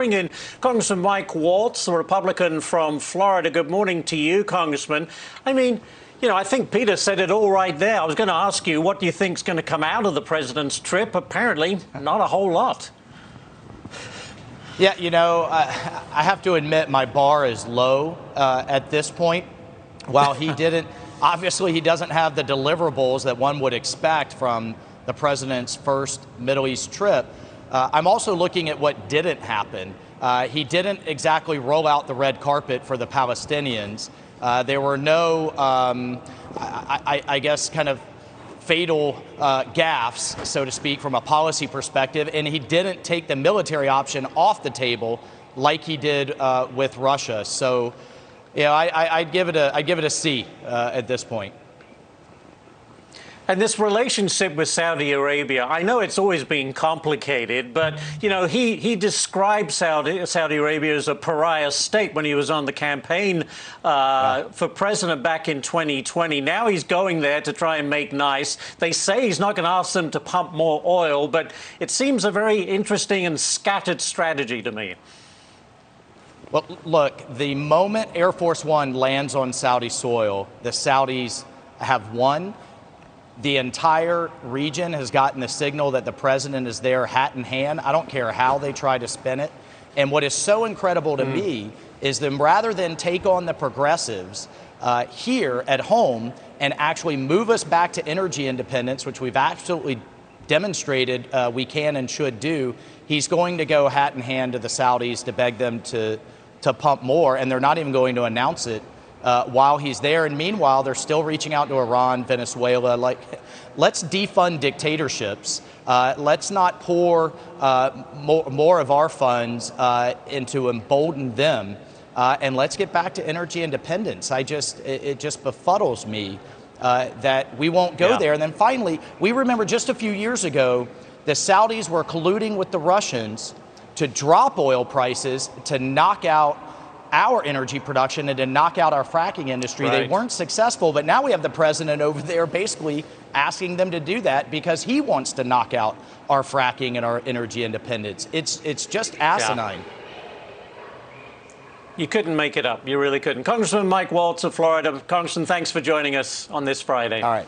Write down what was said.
Bring in Congressman Mike Waltz, a Republican from Florida. Good morning to you, Congressman. I mean, I think Peter said it all right there. I was going to ask you, what do you think is going to come out of the president's trip? Apparently, not a whole lot. Yeah, I have to admit my bar is low at this point. While he didn't, obviously he doesn't have the deliverables that one would expect from the president's first Middle East trip. I'm also looking at what didn't happen. He didn't exactly roll out the red carpet for the Palestinians. There were no, I guess, kind of fatal gaffes, so to speak, from a policy perspective. And he didn't take the military option off the table like he did with Russia. So, I'd give it a C at this point. And this relationship with Saudi Arabia, I know it's always been complicated, but, he described Saudi Arabia as a pariah state when he was on the campaign for president back in 2020. Now he's going there to try and make nice. They say he's not going to ask them to pump more oil, but it seems a very interesting and scattered strategy to me. Well, look, the moment Air Force One lands on Saudi soil, the Saudis have won. The entire region has gotten the signal that the president is there hat in hand. I don't care how they try to spin it. And what is so incredible to me is that rather than take on the progressives here at home and actually move us back to energy independence, which we've absolutely demonstrated we can and should do, he's going to go hat in hand to the Saudis to beg them to pump more, and they're not even going to announce it while he's there. And meanwhile, they're still reaching out to Iran, Venezuela. Let's defund dictatorships. Let's not pour more of our funds into embolden them. And let's get back to energy independence. It just befuddles me that we won't go there. And then finally, we remember just a few years ago, the Saudis were colluding with the Russians to drop oil prices to knock out our energy production and to knock out our fracking industry. Right. They weren't successful, but now we have the president over there basically asking them to do that because he wants to knock out our fracking and our energy independence. It's just asinine. Yeah. You couldn't make it up. You really couldn't. Congressman Mike Waltz of Florida. Congressman, thanks for joining us on this Friday. All right.